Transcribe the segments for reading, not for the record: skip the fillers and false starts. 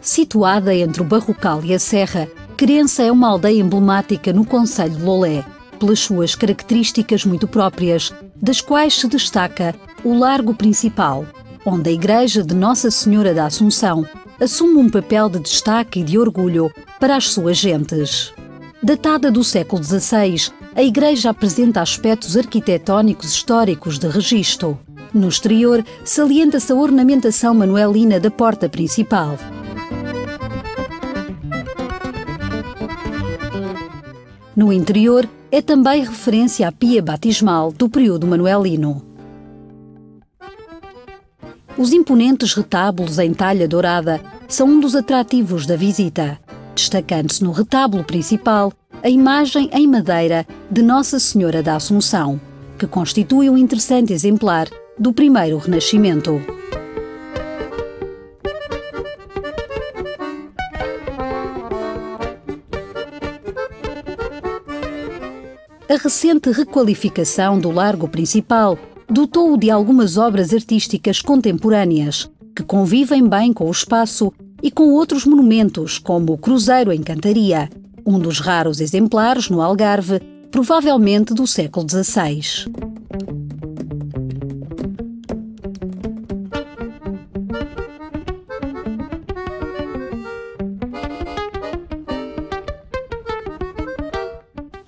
Situada entre o Barrocal e a Serra, Querença é uma aldeia emblemática no concelho de Lolé, pelas suas características muito próprias, das quais se destaca o Largo Principal, onde a igreja de Nossa Senhora da Assunção assume um papel de destaque e de orgulho para as suas gentes. Datada do século XVI, a igreja apresenta aspectos arquitetónicos históricos de registro. No exterior, salienta-se a ornamentação manuelina da porta principal. No interior, é também referência à pia batismal do período manuelino. Os imponentes retábulos em talha dourada são um dos atrativos da visita, destacando-se no retábulo principal a imagem em madeira de Nossa Senhora da Assunção, que constitui um interessante exemplar do primeiro Renascimento. A recente requalificação do Largo Principal dotou-o de algumas obras artísticas contemporâneas, que convivem bem com o espaço e com outros monumentos, como o Cruzeiro em Cantaria, um dos raros exemplares no Algarve, provavelmente do século XVI.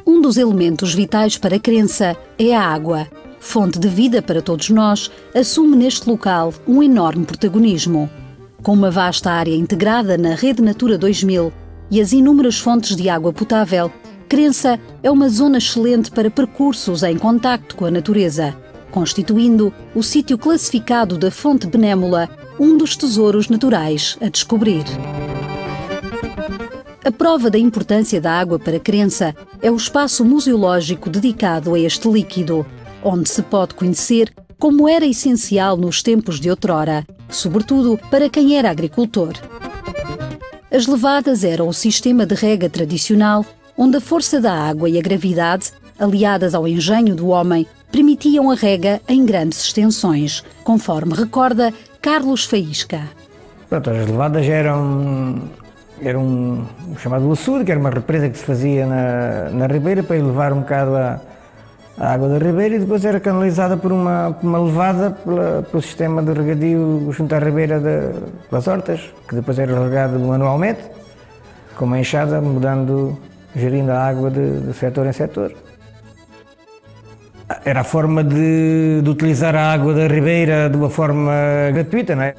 Um dos elementos vitais para a crença é a água. Fonte de vida para todos nós, assume neste local um enorme protagonismo. Com uma vasta área integrada na Rede Natura 2000 e as inúmeras fontes de água potável, Querença é uma zona excelente para percursos em contacto com a natureza, constituindo o sítio classificado da Fonte Benémola um dos tesouros naturais a descobrir. A prova da importância da água para Querença é o espaço museológico dedicado a este líquido, onde se pode conhecer como era essencial nos tempos de outrora, sobretudo para quem era agricultor. As levadas eram o sistema de rega tradicional, onde a força da água e a gravidade, aliadas ao engenho do homem, permitiam a rega em grandes extensões, conforme recorda Carlos Faísca. Pronto, as levadas eram um chamado açude, que era uma represa que se fazia na ribeira para elevar um bocado a água da ribeira, e depois era canalizada por uma levada pelo sistema de regadio junto à ribeira das hortas, que depois era regado manualmente, com uma enxada, gerindo a água de setor em setor. Era a forma de utilizar a água da ribeira de uma forma gratuita, não é?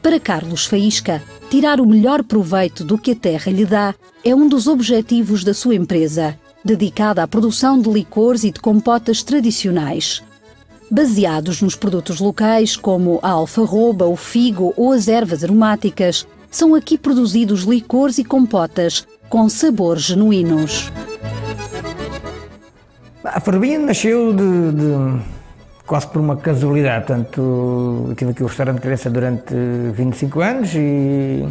Para Carlos Faísca, tirar o melhor proveito do que a terra lhe dá é um dos objetivos da sua empresa, dedicada à produção de licores e de compotas tradicionais. Baseados nos produtos locais, como a alfarroba, o figo ou as ervas aromáticas, são aqui produzidos licores e compotas com sabores genuínos. A Farbinha nasceu quase por uma casualidade. Portanto, eu tive aqui o restaurante de Querença durante 25 anos e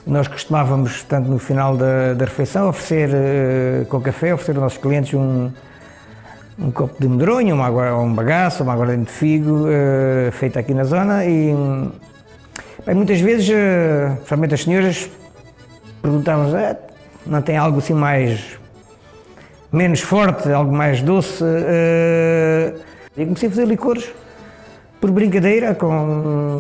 nós costumávamos, tanto no final da refeição, oferecer com café, oferecer aos nossos clientes um copo de medronho, um bagaço, uma aguardente de figo, feita aqui na zona. E bem, muitas vezes, principalmente as senhoras, perguntavam-nos, não tem algo assim menos forte, algo mais doce? E comecei a fazer licores por brincadeira,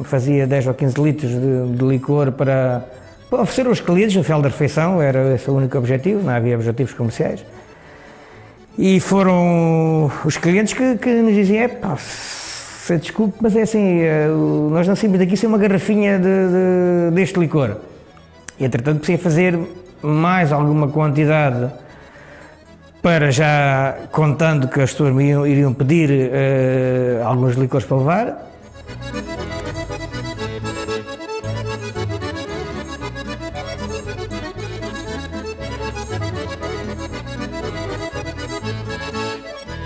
fazia 10 ou 15 litros de licor para oferecer aos clientes no final da refeição, era esse o único objetivo, não havia objetivos comerciais. E foram os clientes que nos diziam, se desculpe, mas é assim, nós não saímos daqui sem uma garrafinha deste licor. E entretanto comecei a fazer mais alguma quantidade, para já contando que as pessoas me iriam pedir alguns licores para levar.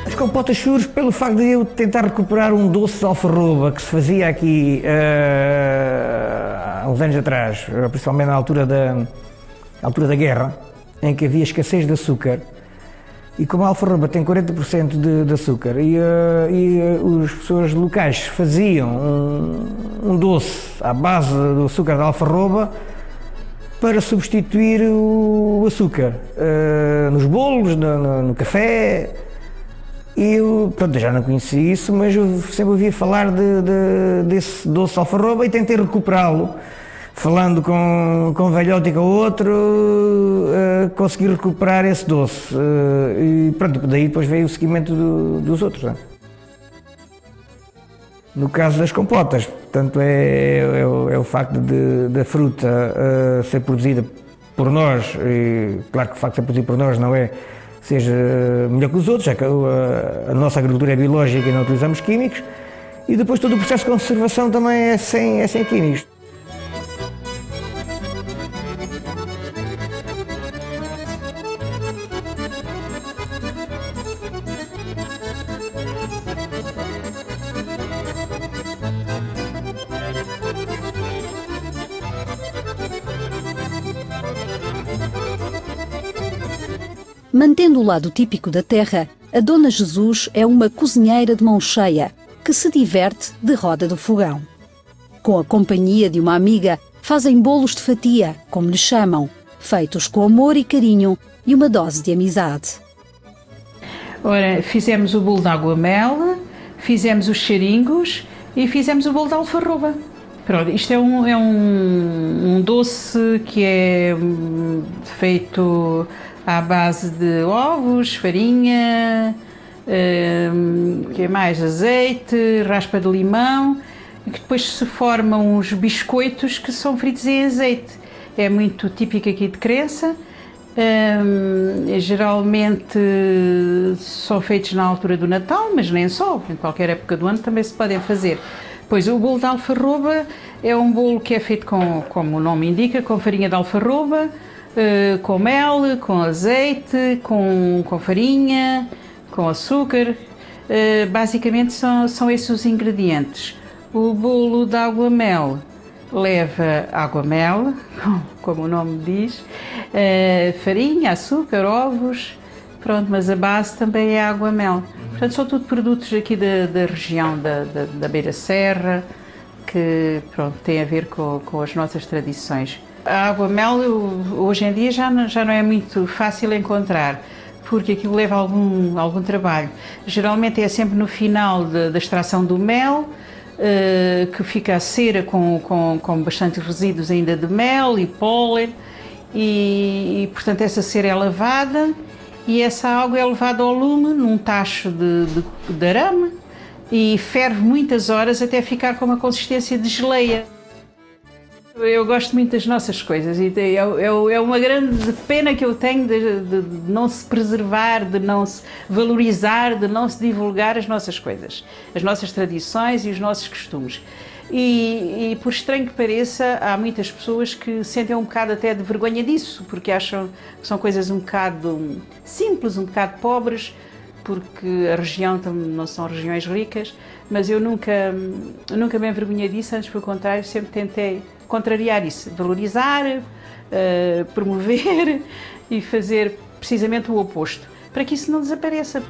As compotas surge pelo facto de eu tentar recuperar um doce de alfarroba que se fazia aqui há uns anos atrás, principalmente na altura da guerra, em que havia escassez de açúcar, e como a alfarroba tem 40% de açúcar, e as pessoas locais faziam um doce à base do açúcar da alfarroba para substituir o açúcar nos bolos, no café. E eu, pronto, já não conhecia isso, mas eu sempre ouvia falar desse doce de alfarroba e tentei recuperá-lo. Falando com um velhote e com outro, consegui recuperar esse doce. E pronto, daí depois veio o seguimento dos outros. Né? No caso das compotas, portanto, é o facto da fruta ser produzida por nós, e claro que o facto de ser produzida por nós não é seja melhor que os outros, já que a nossa agricultura é biológica e não utilizamos químicos, e depois todo o processo de conservação também é sem químicos. Mantendo o lado típico da terra, a Dona Jesus é uma cozinheira de mão cheia, que se diverte de roda do fogão. Com a companhia de uma amiga, fazem bolos de fatia, como lhe chamam, feitos com amor e carinho e uma dose de amizade. Ora, fizemos o bolo de água-mel, fizemos os charingos e fizemos o bolo de alfarroba. Pronto, isto é um doce que é feito à base de ovos, farinha, que é mais azeite, raspa de limão, e que depois se formam uns biscoitos que são fritos em azeite. É muito típico aqui de Crença. Geralmente são feitos na altura do Natal, mas nem só, em qualquer época do ano também se podem fazer. Pois o bolo de alfarroba é um bolo que é feito como o nome indica, com farinha de alfarroba, com mel, com azeite, com farinha, com açúcar. Basicamente são esses os ingredientes. O bolo de água-mel leva água-mel, como o nome diz, farinha, açúcar, ovos, pronto, mas a base também é água-mel. Portanto, são tudo produtos aqui da região da Beira Serra, que pronto, tem a ver com as nossas tradições. A água-mel hoje em dia já não é muito fácil encontrar, porque aquilo leva algum trabalho. Geralmente é sempre no final da extração do mel, que fica a cera com bastante resíduos ainda de mel e pólen, e portanto essa cera é lavada e essa água é levada ao lume num tacho de arame e ferve muitas horas até ficar com uma consistência de geleia. Eu gosto muito das nossas coisas e é uma grande pena que eu tenho de não se preservar, de não se valorizar, de não se divulgar as nossas coisas, as nossas tradições e os nossos costumes. E por estranho que pareça, há muitas pessoas que sentem um bocado até de vergonha disso, porque acham que são coisas um bocado simples, um bocado pobres, porque a região não são regiões ricas, mas eu nunca me envergonhei disso, antes pelo contrário, sempre tentei contrariar isso, valorizar, promover e fazer precisamente o oposto, para que isso não desapareça.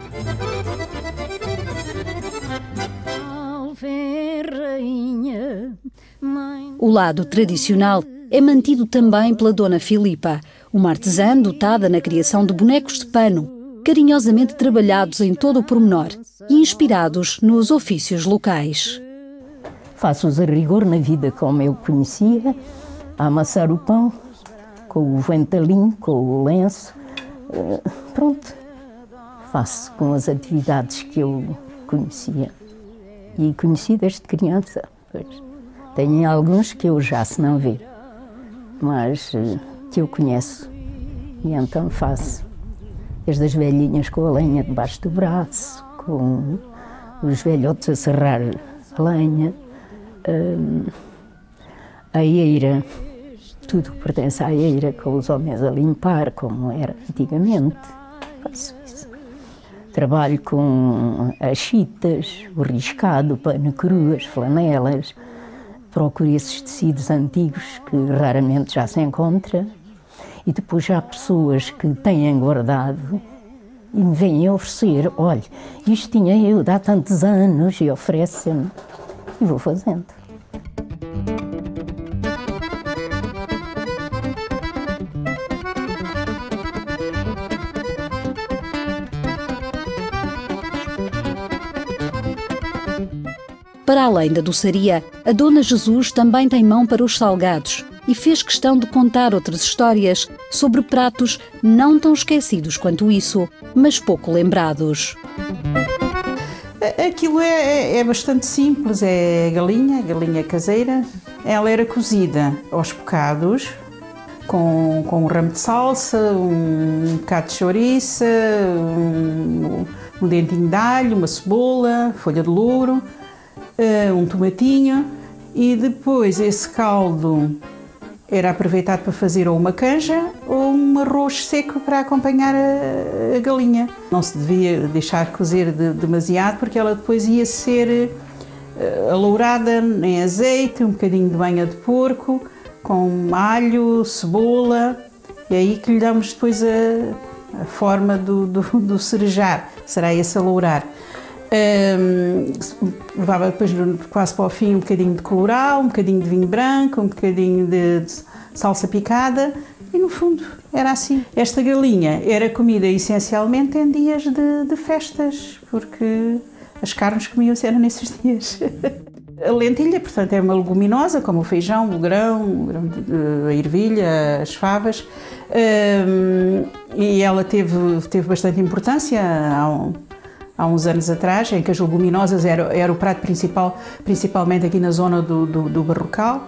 O lado tradicional é mantido também pela Dona Filipa, uma artesã dotada na criação de bonecos de pano, carinhosamente trabalhados em todo o pormenor e inspirados nos ofícios locais. Faço-os a rigor na vida como eu conhecia, a amassar o pão, com o ventalinho, com o lenço. Pronto, faço com as atividades que eu conhecia. E conheci desde criança. Pois. Tenho alguns que eu já se não ver, mas que eu conheço. E então faço. Desde as velhinhas com a lenha debaixo do braço, com os velhotes a serrar a lenha, a eira, tudo que pertence à eira, com os homens a limpar, como era antigamente. Faço isso. Trabalho com as chitas, o riscado, o pano cru, as flanelas. procura esses tecidos antigos que raramente já se encontra. E depois há pessoas que têm guardado e me vêm oferecer, olha, isto tinha eu de há tantos anos, e oferecem-me, e vou fazendo. Para além da doçaria, a Dona Jesus também tem mão para os salgados e fez questão de contar outras histórias sobre pratos não tão esquecidos quanto isso, mas pouco lembrados. Aquilo é bastante simples, é galinha caseira. Ela era cozida aos bocados, com um ramo de salsa, um bocado de chouriça, um dentinho de alho, uma cebola, folha de louro, um tomatinho, e depois esse caldo era aproveitado para fazer ou uma canja ou um arroz seco para acompanhar a galinha. Não se devia deixar cozer demasiado, porque ela depois ia ser alourada em azeite, um bocadinho de banha de porco, com alho, cebola, e aí que lhe damos depois a forma do cerejar, será esse alourar. Levava depois quase para o fim um bocadinho de colorau, um bocadinho de vinho branco, um bocadinho de salsa picada, e no fundo era assim. Esta galinha era comida essencialmente em dias de festas, porque as carnes comiam-se eram nesses dias. A lentilha, portanto, é uma leguminosa, como o feijão, o grão, a ervilha, as favas, e ela teve bastante importância há uns anos atrás, em que as leguminosas era o prato principal, principalmente aqui na zona do Barrocal,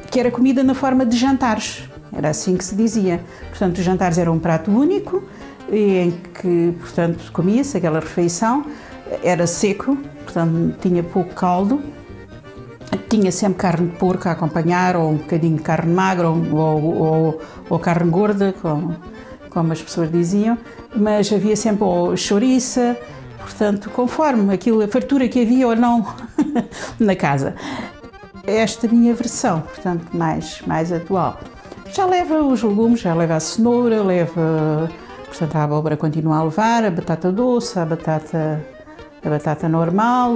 que era comida na forma de jantares, era assim que se dizia. Portanto, os jantares eram um prato único, em que, portanto, comia-se aquela refeição, era seco, portanto, tinha pouco caldo, tinha sempre carne de porco a acompanhar, ou um bocadinho de carne magra, ou carne gorda, como as pessoas diziam, mas havia sempre chouriça, portanto, conforme a fartura que havia ou não na casa. Esta minha versão, portanto, mais atual, já leva os legumes, já leva a cenoura, portanto, a abóbora continua a levar, a batata doce, a batata normal,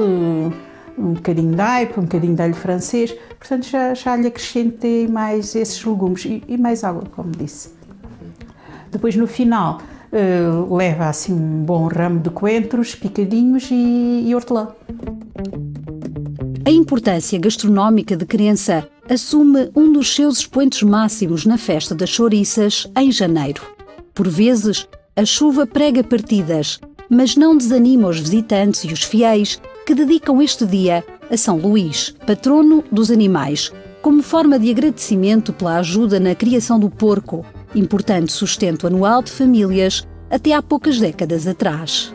um bocadinho de aipo, um bocadinho de alho francês, portanto, já lhe acrescentei mais esses legumes e mais água, como disse. Depois, no final, leva assim um bom ramo de coentros picadinhos e hortelã. A importância gastronómica de Querença assume um dos seus expoentes máximos na festa das chouriças, em janeiro. Por vezes, a chuva prega partidas, mas não desanima os visitantes e os fiéis que dedicam este dia a São Luís, patrono dos animais, como forma de agradecimento pela ajuda na criação do porco, importante sustento anual de famílias até há poucas décadas atrás.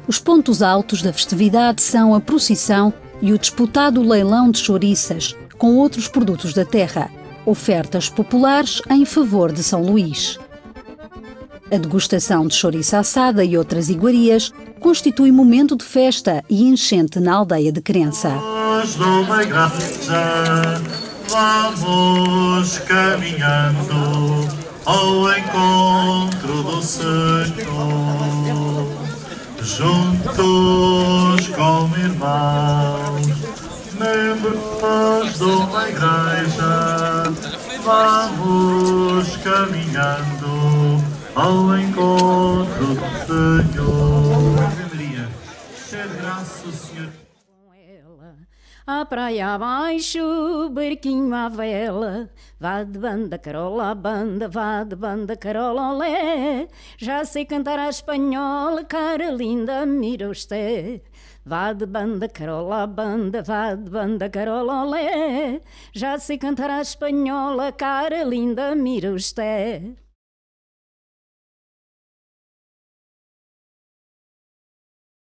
Os pontos altos da festividade são a procissão e o disputado leilão de chouriças, com outros produtos da terra, ofertas populares em favor de São Luís. A degustação de chouriça assada e outras iguarias constitui momento de festa e enchente na aldeia de Querença. Vamos caminhando ao encontro do Senhor, juntos como irmãos, membros de uma igreja, vamos caminhando ao encontro do Senhor. Maria, cheia de graça, o Senhor. À praia abaixo, barquinho à vela, vá de banda carola, banda, vá de banda carola, olé. Já sei cantar a espanhola, cara linda, mira os té. Vá de banda carola, banda, vá de banda carola, olé. Já sei cantar a espanhola, cara linda, mira os té.